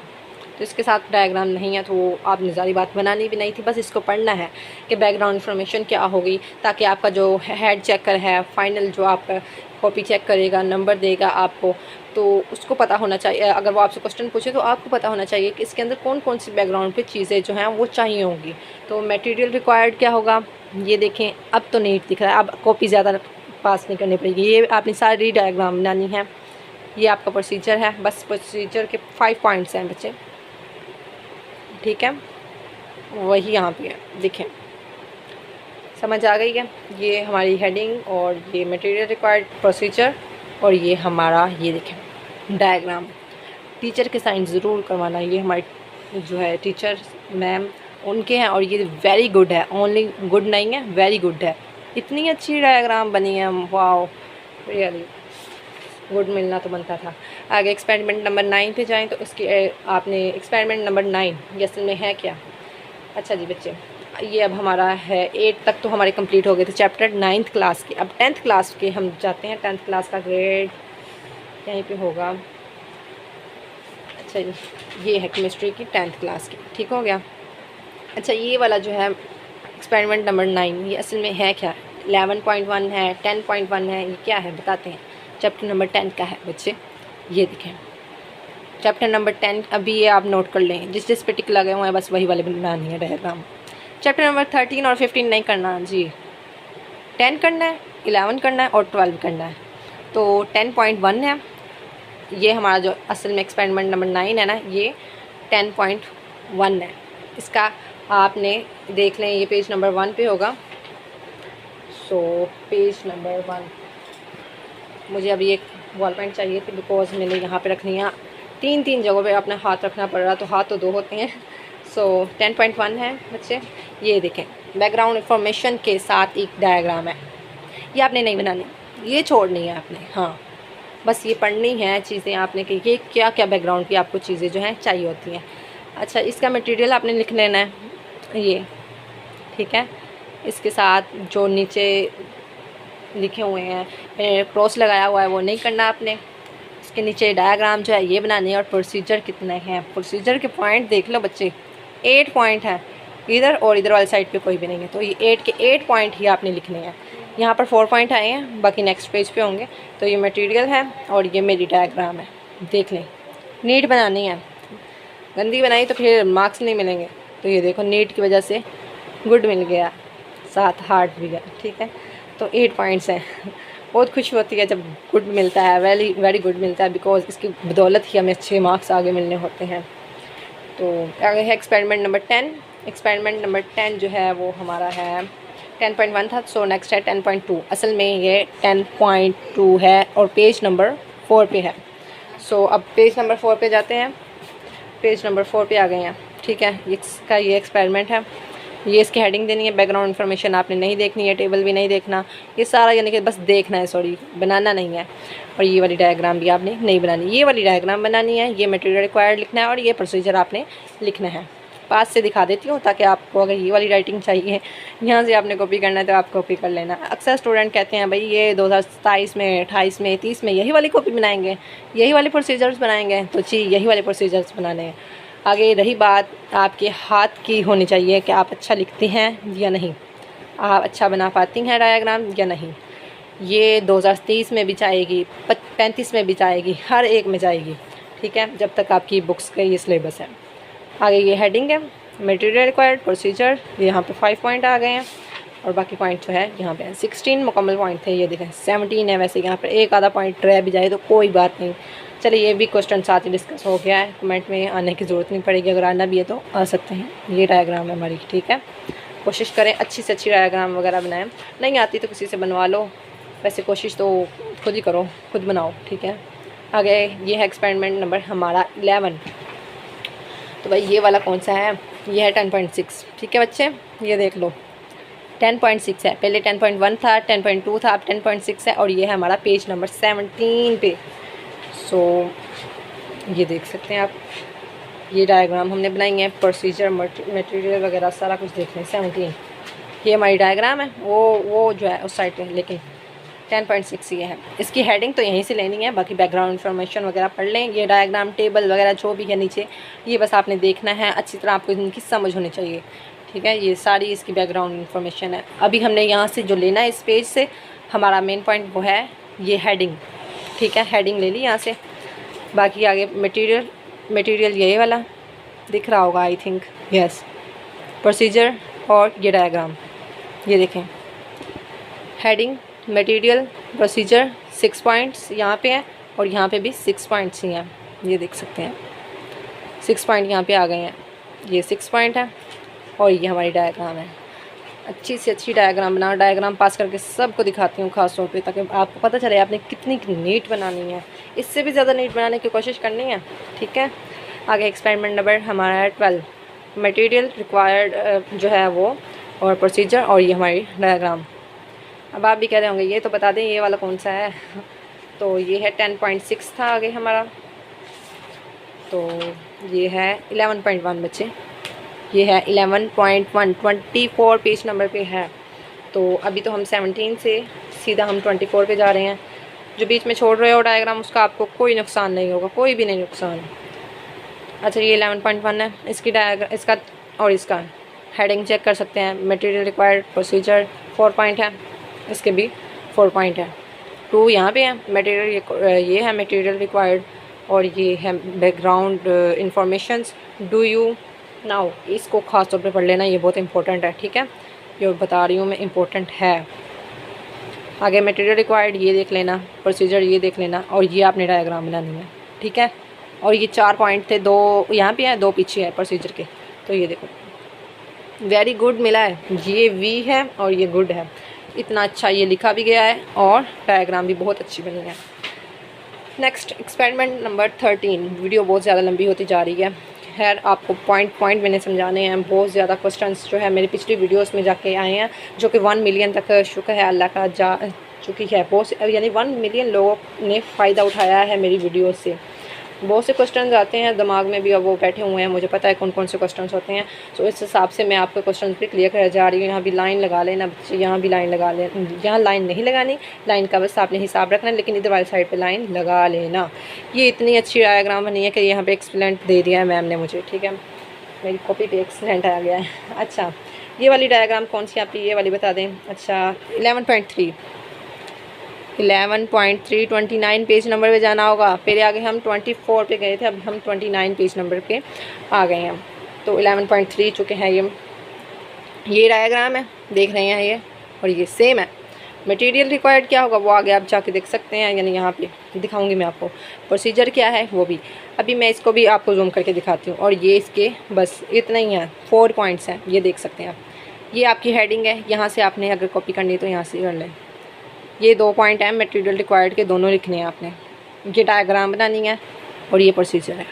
तो इसके साथ डायग्राम नहीं है, तो आपने ज़्यादा बात बनानी भी नहीं थी, बस इसको पढ़ना है कि बैकग्राउंड इन्फॉर्मेशन क्या होगी, ताकि आपका जो हेड चेकर है, फाइनल जो आपका कॉपी चेक करेगा, नंबर देगा आपको, तो उसको पता होना चाहिए। अगर वो आपसे क्वेश्चन पूछे तो आपको पता होना चाहिए कि इसके अंदर कौन कौन सी बैकग्राउंड पे चीज़ें जो हैं वो चाहिए होंगी। तो मटेरियल रिक्वायर्ड क्या होगा, ये देखें, अब तो नीट दिख रहा है, अब कॉपी ज़्यादा पास नहीं करनी पड़ेगी। ये आपने सारी डायग्राम बनानी है, ये आपका प्रोसीजर है, बस प्रोसीजर के 5 पॉइंट्स हैं बच्चे, ठीक है, वही यहाँ पे है, देखें, समझ आ गई है। ये हमारी हेडिंग, और ये मटेरियल रिक्वायर्ड, प्रोसीजर, और ये हमारा, ये देखें डायग्राम। टीचर के साइन ज़रूर करवाना, ये हमारे जो है टीचर मैम उनके हैं, और ये वेरी गुड है, ओनली गुड नहीं है, वेरी गुड है। इतनी अच्छी डायग्राम बनी है, वाओ, रियली गुड मिलना तो बनता था। आगे एक्सपेरिमेंट नंबर 9 पे जाएं, तो इसकी आपने एक्सपेरिमेंट नंबर 9 ये असल में है क्या। अच्छा जी बच्चे, ये अब हमारा है 8 तक तो हमारे कंप्लीट हो गए थे चैप्टर 9th क्लास के। अब 10th क्लास के हम जाते हैं, 10th क्लास का ग्रेड यहीं पे होगा। अच्छा जी, ये है केमिस्ट्री की 10th क्लास की, ठीक हो गया। अच्छा, ये वाला जो है एक्सपेरिमेंट नंबर 9, ये असल में है क्या, 11.1 है, 10.1 है, ये क्या है बताते हैं। चैप्टर नंबर 10 का है बच्चे, ये देखें चैप्टर नंबर 10। अभी ये आप नोट कर लें, जिस पे टिक लगे हुए हैं बस वही वाले बनानी है डायग्राम। चैप्टर नंबर 13 और 15 नहीं करना जी, 10 करना है, 11 करना है और 12 करना है। तो 10.1 है, ये हमारा जो असल में एक्सपेरिमेंट नंबर 9 है ना, ये 10.1 है। इसका आपने देख लें, ये पेज नंबर 1 पे होगा। सो पेज नंबर 1, मुझे अभी एक बॉल पेन चाहिए थी, बिकॉज मैंने यहाँ पे रखनी है, 3 जगहों पे अपना हाथ रखना पड़ रहा, तो हाथ तो 2 होते हैं। सो 10.1 है बच्चे, ये देखें बैकग्राउंड इंफॉर्मेशन के साथ एक डायग्राम है, ये आपने नहीं बनानी, ये छोड़नी है आपने, हाँ बस ये पढ़नी है चीज़ें आपने कि ये क्या क्या बैकग्राउंड की आपको चीज़ें जो हैं चाहिए होती हैं। अच्छा, इसका मटेरियल आपने लिख लेना है, ये ठीक है, इसके साथ जो नीचे लिखे हुए हैं क्रॉस लगाया हुआ है वो नहीं करना आपने। इसके नीचे डायग्राम जो है ये बनानी है, और प्रोसीजर कितने हैं, प्रोसीजर के पॉइंट देख लो बच्चे, 8 पॉइंट हैं, इधर और इधर वाली साइड पे कोई भी नहीं है, तो ये 8 के 8 पॉइंट ही आपने लिखने हैं। यहाँ पर 4 पॉइंट आए हैं, बाकी नेक्स्ट पेज पे होंगे। तो ये मटेरियल है और ये मेरी डायग्राम है, देख लें, नीट बनानी है, गंदी बनाई तो फिर मार्क्स नहीं मिलेंगे। तो ये देखो नीट की वजह से गुड मिल गया, साथ हार्ड भी गया, ठीक है। तो 8 पॉइंट्स हैं, बहुत खुशी होती है जब गुड मिलता है, वेरी गुड मिलता है, बिकॉज इसकी बदौलत ही हमें अच्छे मार्क्स आगे मिलने होते हैं। तो आगे है एक्सपेरिमेंट नंबर 10। एक्सपेरिमेंट नंबर 10 जो है वो हमारा है 10.1 था, सो नेक्स्ट है 10.2। असल में ये 10.2 है और पेज नंबर 4 पे है। सो अब पेज नंबर 4 पे जाते हैं, पेज नंबर 4 पे आ गए हैं, ठीक है। इसका ये एक्सपेरिमेंट है, ये इसकी हेडिंग देनी है, बैकग्राउंड इन्फॉर्मेशन आपने नहीं देखनी है, टेबल भी नहीं देखना, ये सारा यानी कि बस देखना है, सॉरी बनाना नहीं है। और ये वाली डायग्राम भी आपने नहीं बनानी, ये वाली डायग्राम बनानी है, ये मटेरियल रिक्वायर्ड लिखना है और ये प्रोसीजर आपने लिखना है। पास से दिखा देती हूँ ताकि आपको अगर ये वाली राइटिंग चाहिए यहाँ से आपने कॉपी करना है तो आप कॉपी कर लेना। अक्सर स्टूडेंट कहते हैं भाई ये 2027 में 28 में 30 में यही वाली कॉपी बनाएंगे, यही वाले प्रोसीजर्स बनाएंगे, तो जी यही वाले प्रोसीजर्स बनाने हैं। आगे रही बात आपके हाथ की होनी चाहिए कि आप अच्छा लिखते हैं या नहीं, आप अच्छा बना पाती हैं डायग्राम या नहीं। ये 2023 में भी जाएगी, 35 में भी जाएगी, हर एक में जाएगी, ठीक है, जब तक आपकी बुक्स का ये सिलेबस है। आगे ये हेडिंग है, मटेरियल रिक्वायर्ड, प्रोसीजर, यहाँ पे 5 पॉइंट आ गए हैं। और बाकी पॉइंट जो है यहाँ पे 16 मुकम्मल पॉइंट थे। ये देखें 17 है। वैसे यहाँ पर एक आधा पॉइंट रह भी जाए तो कोई बात नहीं। चलिए ये भी क्वेश्चन साथ ही डिस्कस हो गया है, कमेंट में आने की ज़रूरत नहीं पड़ेगी, अगर आना भी है तो आ सकते हैं। ये डायग्राम है हमारी, ठीक है। कोशिश करें अच्छी से अच्छी डायग्राम वगैरह बनाएं, नहीं आती तो किसी से बनवा लो, वैसे कोशिश तो खुद ही करो, खुद बनाओ, ठीक है। आगे ये है एक्सपेरिमेंट नंबर हमारा 11। तो भाई ये वाला कौन सा है, ये है 10.6, ठीक है बच्चे, ये देख लो 10.6 है। पहले 10.1 था, 10.2 था, अब 10.6 है। और ये है हमारा पेज नंबर 17 पे। सो ये देख सकते हैं आप, ये डायग्राम हमने बनाई है, प्रोसीजर मटेरियल वगैरह सारा कुछ देख लें। 17 ये हमारी डायग्राम है, वो जो है उस साइड पे, लेकिन 10.6 ये है। इसकी हेडिंग तो यहीं से लेनी है, बाकी बैकग्राउंड इन्फॉर्मेशन वगैरह पढ़ लें। ये डायग्राम टेबल वगैरह जो भी है नीचे, ये बस आपने देखना है, अच्छी तरह आपको इनकी समझ होनी चाहिए, ठीक है। ये सारी इसकी बैकग्राउंड इन्फॉर्मेशन है। अभी हमने यहाँ से जो लेना है इस पेज से, हमारा मेन पॉइंट वो है ये हेडिंग, ठीक है। हेडिंग ले ली यहाँ से। बाकी आगे मटेरियल यही वाला दिख रहा होगा, आई थिंक, यस। प्रोसीजर और ये डायग्राम, ये देखें हेडिंग, मटेरियल, प्रोसीजर, 6 पॉइंट्स यहाँ पे हैं और यहाँ पे भी 6 पॉइंट्स ही हैं, ये देख सकते हैं 6 पॉइंट यहाँ पे आ गए हैं। ये 6 पॉइंट है और ये हमारी डायग्राम है। अच्छी से अच्छी डायग्राम बनाओ, डायग्राम पास करके सबको दिखाती हूँ खास तौर पे, ताकि आपको पता चले आपने कितनी नीट बनानी है, इससे भी ज़्यादा नीट बनाने की कोशिश करनी है, ठीक है। आगे एक्सपेरिमेंट नंबर हमारा है 12, मटेरियल रिक्वायर्ड जो है वो, और प्रोसीजर, और ये हमारी डायग्राम। अब आप भी कह रहे होंगे ये तो बता दें ये वाला कौन सा है। तो ये है 10.6 था आगे हमारा, तो ये है 11.1 बच्चे, ये है 11.1, 24 पेज नंबर पे है। तो अभी तो हम 17 से सीधा हम 24 पे जा रहे हैं। जो बीच में छोड़ रहे हो डायग्राम, उसका आपको कोई नुकसान नहीं होगा, कोई भी नहीं नुकसान। अच्छा ये 11.1 है, इसका और इसका हेडिंग चेक कर सकते हैं। मटेरियल रिक्वायर्ड, प्रोसीजर 4 पॉइंट है, इसके भी 4 पॉइंट है। 2 यहाँ पे है, मटेरियल ये है मटेरियल रिक्वायर्ड, और ये है background informations. Do you now, इसको ख़ास तौर पे पढ़ लेना, ये बहुत इंपॉर्टेंट है, ठीक है। जो बता रही हूँ मैं इम्पोर्टेंट है। आगे मटेरियल रिक्वायर्ड ये देख लेना, प्रोसीजर ये देख लेना, और ये आपने डायग्राम बनानी है, ठीक है। और ये 4 पॉइंट थे, 2 यहाँ पे है, 2 पीछे है प्रोसीजर के। तो ये देखो वेरी गुड मिला है, ये वी है और ये गुड है, इतना अच्छा ये लिखा भी गया है और डायग्राम भी बहुत अच्छी बनी है। Next experiment number 13। वीडियो बहुत ज़्यादा लंबी होती जा रही है, खैर आपको पॉइंट मैंने समझाने हैं। बहुत ज़्यादा क्वेश्चंस जो है मेरी पिछली वीडियोस में जाके आए हैं, जो कि 1 मिलियन तक शुक्र है अल्लाह का जा चुकी है। बहुत यानी 1 मिलियन लोगों ने फ़ायदा उठाया है मेरी वीडियो से। बहुत से क्वेश्चंस आते हैं दिमाग में भी, अब वो बैठे हुए हैं, मुझे पता है कौन कौन से क्वेश्चंस होते हैं। तो इस हिसाब से मैं आपके क्वेश्चंस भी क्लियर कर जा रही हूँ। यहाँ भी लाइन लगा लेना बच्चे, यहाँ भी लाइन लगा लेना, यहाँ लाइन नहीं लगानी, लाइन का बस आपने हिसाब रखना, लेकिन इधर वाली साइड पे लाइन लगा लेना। ये इतनी अच्छी डायग्राम बनी है कि यहाँ पे एक्सलेंट दे दिया है मैम ने मुझे, ठीक है, मेरी कॉपी पे एक्सलेंट आ गया है। अच्छा ये वाली डायग्राम कौन सी आपकी, ये वाली बता दें। अच्छा 11.3 29 पेज नंबर पे जाना होगा। पहले आगे हम 24 पे गए थे, अब हम 29 पेज नंबर पे आ गए हैं। तो 11.3 चुके हैं। ये डायग्राम है, देख रहे हैं ये, और ये सेम है। मटेरियल रिक्वायर्ड क्या होगा वो आगे आप जाके देख सकते हैं, यानी यहाँ पे दिखाऊंगी मैं आपको। प्रोसीजर क्या है वो भी, अभी मैं इसको भी आपको जूम करके दिखाती हूँ। और ये इसके बस इतना ही है, 4 पॉइंट्स हैं, ये देख सकते हैं आप। ये आपकी हेडिंग है, यहाँ से आपने अगर कॉपी करनी है तो यहाँ से कर लें। ये 2 पॉइंट हैं मटेरियल रिक्वायर्ड के, दोनों लिखने हैं आपने। ये डायग्राम बनानी है और ये प्रोसीजर है,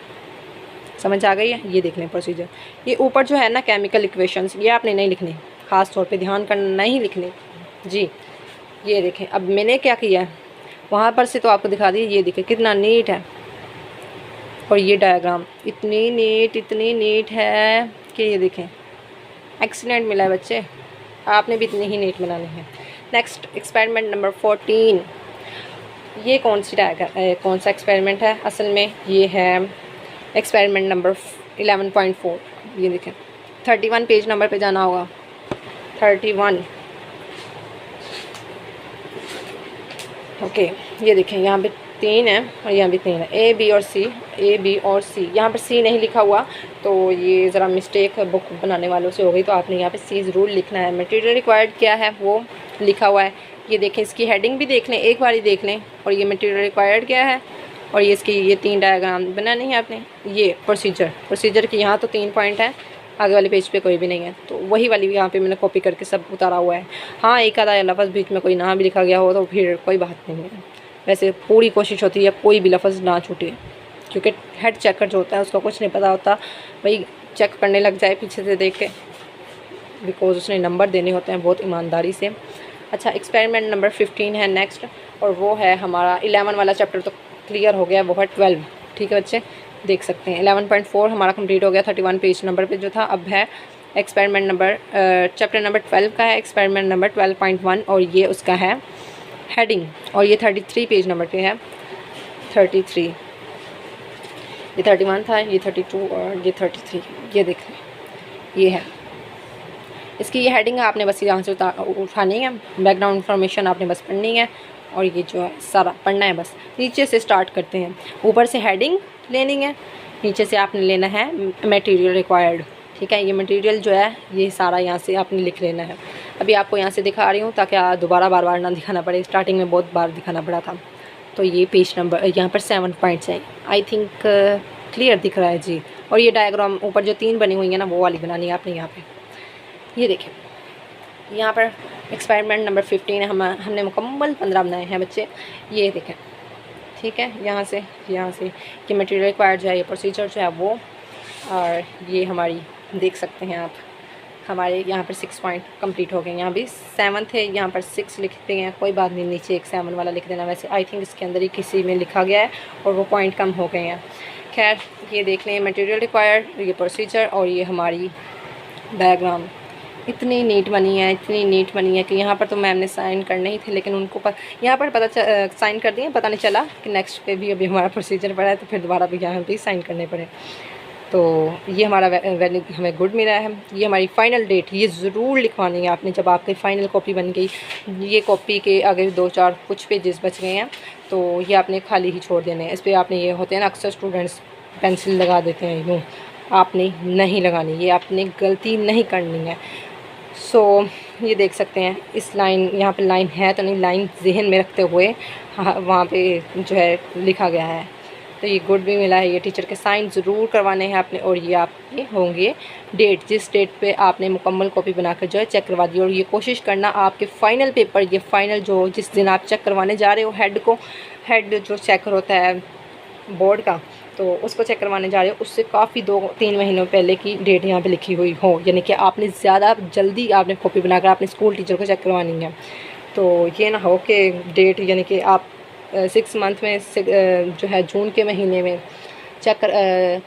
समझ आ गई है। ये देख लें प्रोसीजर। ये ऊपर जो है ना केमिकल इक्वेशंस, ये आपने नहीं लिखनी, ख़ास तौर पे ध्यान करना, नहीं लिखनी जी। ये देखें अब मैंने क्या किया है, वहाँ पर से तो आपको दिखा दी। ये देखें कितना नीट है, और ये डायग्राम इतनी नीट है कि ये देखें एक्सीलेंट मिला है बच्चे, आपने भी इतनी ही नीट बनानी है। Next experiment number 14। ये कौन सा एक्सपेरिमेंट है असल में, ये है एक्सपेरिमेंट नंबर 11.4। ये देखें 31 पेज नंबर पे जाना होगा, 31। ओके ये देखें यहाँ पे 3 है और यहाँ भी 3 है, ए बी और सी, ए बी और सी। यहाँ पर सी नहीं लिखा हुआ तो ये ज़रा मिस्टेक बुक बनाने वालों से हो गई, तो आपने यहाँ पे सी ज़रूर लिखना है। मटेरियल रिक्वायर्ड क्या है वो लिखा हुआ है, ये देखें, इसकी हेडिंग भी देख लें, एक बार ही देख लें। और ये मटेरियल रिक्वायर्ड क्या है, और ये इसकी ये 3 डायग्राम बनानी है आपने। ये प्रोसीजर की यहाँ तो 3 पॉइंट है, आगे वाले पेज पे कोई भी नहीं है, तो वही वाली यहाँ पे मैंने कॉपी करके सब उतारा हुआ है। हाँ, एक आधा लफ्ज़ बीच में कोई नाम भी लिखा गया हो तो फिर कोई बात नहीं है। वैसे पूरी कोशिश होती है कोई भी लफ्ज़ ना छूटे, क्योंकि हेड चेकर जो होता है उसको कुछ नहीं पता होता, भाई चेक करने लग जाए पीछे से देख के, बिकॉज उसने नंबर देने होते हैं बहुत ईमानदारी से। अच्छा, एक्सपेरिमेंट नंबर 15 है नेक्स्ट, और वो है हमारा 11 वाला चैप्टर तो क्लियर हो गया, वो है 12। ठीक है बच्चे, देख सकते हैं 11.4 हमारा कंप्लीट हो गया 31 पेज नंबर पे जो था। अब है एक्सपेरिमेंट नंबर चैप्टर नंबर 12 का है एक्सपेरिमेंट नंबर 12.1, और ये उसका है हेडिंग, और ये 33 पेज नंबर पे है। 33, ये 31 था, ये 32 और ये 33, ये देखें ये है इसकी ये हेडिंग है। आपने बस यहाँ से उठानी है, बैकग्राउंड इंफॉर्मेशन आपने बस पढ़नी है, और ये जो है सारा पढ़ना है बस। नीचे से स्टार्ट करते हैं, ऊपर से हेडिंग लेनी है, नीचे से आपने लेना है मटेरियल रिक्वायर्ड। ठीक है, ये मटेरियल जो है ये सारा यहाँ से आपने लिख लेना है। अभी आपको यहाँ से दिखा रही हूँ ताकि दोबारा बार बार ना दिखाना पड़े, स्टार्टिंग में बहुत बार दिखाना पड़ा था। तो ये पेज नंबर यहाँ पर 7 पॉइंट्स हैं, आई थिंक क्लियर दिख रहा है जी। और ये डायग्राम ऊपर जो 3 बनी हुई है ना वो वाली बनानी है आपने। यहाँ पे ये देखें, यहाँ पर एक्सपेरिमेंट नंबर 15 है, हमने मुकम्मल 15 बनाए हैं बच्चे, ये देखें। ठीक है, यहाँ से ये मटेरियल रिक्वायर्ड जो है, ये प्रोसीजर जो है वो, और ये हमारी देख सकते हैं आप, हमारे यहाँ पर 6 पॉइंट कंप्लीट हो गए। यहाँ भी 7 थे, यहाँ पर 6 लिखते हैं, कोई बात नहीं, नीचे एक 7 वाला लिख देना। वैसे आई थिंक इसके अंदर ही किसी में लिखा गया है और वो पॉइंट कम हो गए हैं। खैर, ये देख लें मटेरियल रिक्वायर्ड, ये प्रोसीजर, और ये हमारी डायग्राम इतनी नीट बनी है कि यहाँ पर तो मैम ने साइन करने ही थे, लेकिन उनको यहाँ पर साइन कर दिए, पता नहीं चला कि नेक्स्ट पे भी अभी हमारा प्रोसीजर पड़ा है, तो फिर दोबारा भी यहाँ पे साइन करने पड़े। तो ये हमारा वैल्यू हमें गुड मिला है। ये हमारी फ़ाइनल डेट, ये ज़रूर लिखवानी है आपने जब आपकी फ़ाइनल कॉपी बन गई। ये कॉपी के अगर 2-4 कुछ पेजेस बच गए हैं तो ये आपने खाली ही छोड़ देने हैं। इस पर आपने, ये होते हैं ना अक्सर स्टूडेंट्स पेंसिल लगा देते हैं, यूँ आपने नहीं लगानी, ये आपने गलती नहीं करनी है। सो ये देख सकते हैं, इस लाइन, यहाँ पे लाइन है तो नहीं, लाइन जहन में रखते हुए वहाँ पे जो है लिखा गया है। तो ये गुड भी मिला है। ये टीचर के साइन ज़रूर करवाने हैं आपने, और ये आपके होंगे डेट, जिस डेट पे आपने मुकम्मल कॉपी बनाकर जो है चेक करवा दी। और ये कोशिश करना आपके फ़ाइनल पेपर, ये फ़ाइनल जो जिस दिन आप चेक करवाने जा रहे हो हेड जो चेकर होता है बोर्ड का, तो उसको चेक करवाने जा रहे हो, उससे काफ़ी 2-3 महीनों पहले की डेट यहाँ पे लिखी हुई हो, यानी कि आपने ज़्यादा जल्दी आपने कॉपी बनाकर अपने स्कूल टीचर को चेक करवानी है। तो ये ना हो कि डेट, यानी कि आप 6 मंथ में जो है जून के महीने में चेक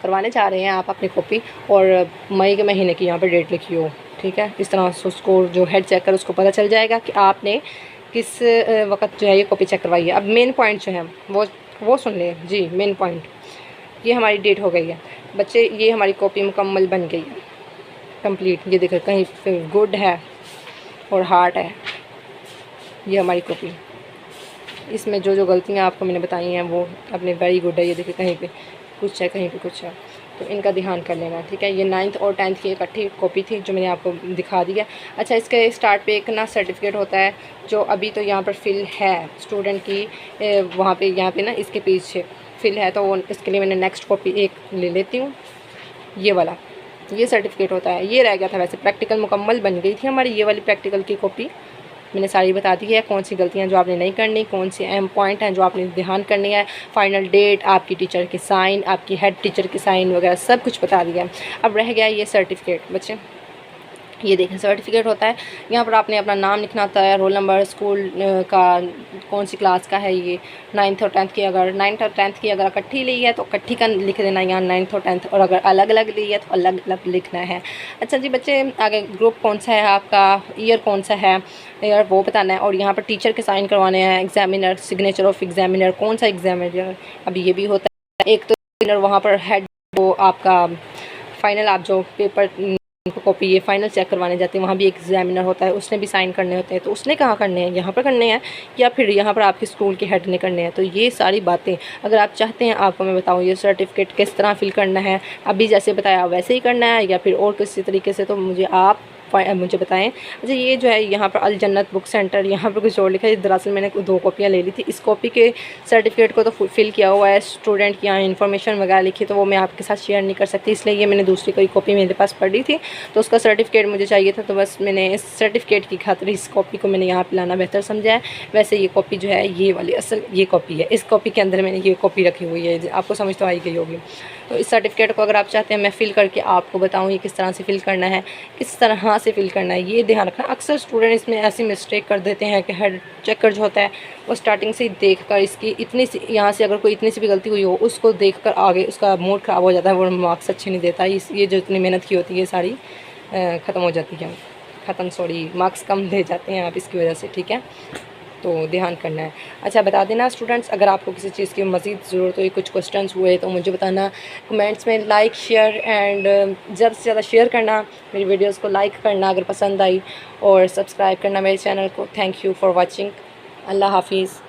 करवाने जा रहे हैं आप अपनी कॉपी, और मई के महीने की यहाँ पर डेट लिखी हो। ठीक है, इस तरह से उसको जो हेड चेकर उसको पता चल जाएगा कि आपने किस वक्त जो है ये कॉपी चेक करवाई है। अब मेन पॉइंट जो है वो सुन लें जी। मेन पॉइंट, ये हमारी डेट हो गई है बच्चे, ये हमारी कॉपी मुकम्मल बन गई है, कंप्लीट। ये देखो कहीं पे गुड है और हार्ट है, ये हमारी कॉपी। इसमें जो गलतियाँ आपको मैंने बताई हैं वो अपने वेरी गुड है। ये देखिए कहीं पे कुछ है, कहीं पे कुछ है, तो इनका ध्यान कर लेना। ठीक है, ये 9th और 10th की इकट्ठी कॉपी थी जो मैंने आपको दिखा दिया। अच्छा, इसके स्टार्ट पे एक ना सर्टिफिकेट होता है जो अभी तो यहाँ पर फिल है स्टूडेंट की, वहाँ पे यहाँ पे ना इसके पीछे फिल है, तो इसके लिए मैंने नेक्स्ट कॉपी एक ले लेती हूँ। ये वाला ये सर्टिफिकेट होता है, ये रह गया था। वैसे प्रैक्टिकल मुकम्मल बन गई थी हमारी, ये वाली प्रैक्टिकल की कॉपी मैंने सारी बता दी है, कौन सी गलतियां जो आपने नहीं करनी, कौन से अहम पॉइंट हैं जो आपने ध्यान करनी है, फाइनल डेट, आपकी टीचर के साइन, आपकी हेड टीचर के साइन वगैरह सब कुछ बता दिया। अब रह गया ये सर्टिफिकेट बच्चे। ये देखें सर्टिफिकेट होता है, यहाँ पर आपने अपना नाम लिखना होता है, रोल नंबर, स्कूल का कौन सी क्लास का है, ये 9th और 10th की, अगर 9th और 10th की अगर इकट्ठी ली है तो इकट्ठी का लिख देना यहाँ 9th और 10th, और अगर अलग अलग ली है तो अलग अलग लिखना है। अच्छा जी बच्चे, आगे ग्रुप कौन सा है आपका, ईयर कौन सा है, ईयर वो बताना है, और यहाँ पर टीचर के साइन करवाने हैं, एग्जामिनर, सिग्नेचर ऑफ एग्जामिनर, कौन सा एग्जामिनर, अभी ये भी होता है एक, तो वहाँ पर हेड वो आपका फाइनल आप जो पेपर उनको कॉपी ये फ़ाइनल चेक करवाने जाते हैं, वहाँ भी एक एग्जामिनर होता है, उसने भी साइन करने होते हैं। तो उसने कहाँ करने हैं, यहाँ पर करने हैं या फिर यहाँ पर आपके स्कूल के हेड ने करने हैं। तो ये सारी बातें अगर आप चाहते हैं आपको मैं बताऊँ ये सर्टिफिकेट किस तरह फिल करना है, अभी जैसे बताया वैसे ही करना है या फिर और किसी तरीके से, तो मुझे बताएं। अच्छा ये जो है यहाँ पर अल जन्नत बुक सेंटर, यहाँ पर कुछ और लिखा है। दरअसल मैंने 2 कॉपियाँ ले ली थी। इस कॉपी के सर्टिफिकेट को तो फिल किया हुआ है, स्टूडेंट की यहाँ इन्फॉर्मेशन वगैरह लिखी, तो वो मैं आपके साथ शेयर नहीं कर सकती, इसलिए ये मैंने दूसरी कोई कॉपी मेरे पास पड़ी थी तो उसका सर्टिफिकेट मुझे चाहिए था। तो बस मैंने इस सर्टिफिकेट की खातिर इस कॉपी को मैंने यहाँ पर लाना बेहतर समझा है। वैसे ये कॉपी जो है ये वाली असल ये कॉपी है, इस कॉपी के अंदर मैंने ये कॉपी रखी हुई है, आपको समझ तो आई गई होगी। तो इस सर्टिफिकेट को अगर आप चाहते हैं मैं फ़िल करके आपको बताऊँ ये किस तरह से फ़िल करना है, किस तरह से फ़िल करना है, ये ध्यान रखना। अक्सर स्टूडेंट इसमें ऐसी मिस्टेक कर देते हैं कि हेड चेकर जो होता है वो स्टार्टिंग से ही देख कर इसकी इतनी सी यहाँ से अगर कोई इतनी सी भी गलती हुई हो उसको देख कर आगे उसका मूड ख़राब हो जाता है, वो मार्क्स अच्छे नहीं देता। ये जो इतनी मेहनत की होती है सारी ख़त्म हो जाती है, मार्क्स कम दे जाते हैं आप इसकी वजह से, ठीक है। तो ध्यान करना है। अच्छा बता देना स्टूडेंट्स, अगर आपको किसी चीज़ की मज़ीद ज़रूरत हो, कुछ क्वेश्चंस हुए तो मुझे बताना कमेंट्स में। लाइक शेयर एंड ज़्यादा से ज़्यादा शेयर करना, मेरी वीडियोस को लाइक करना अगर पसंद आई, और सब्सक्राइब करना मेरे चैनल को। Thank you for watching. अल्लाह हाफिज़।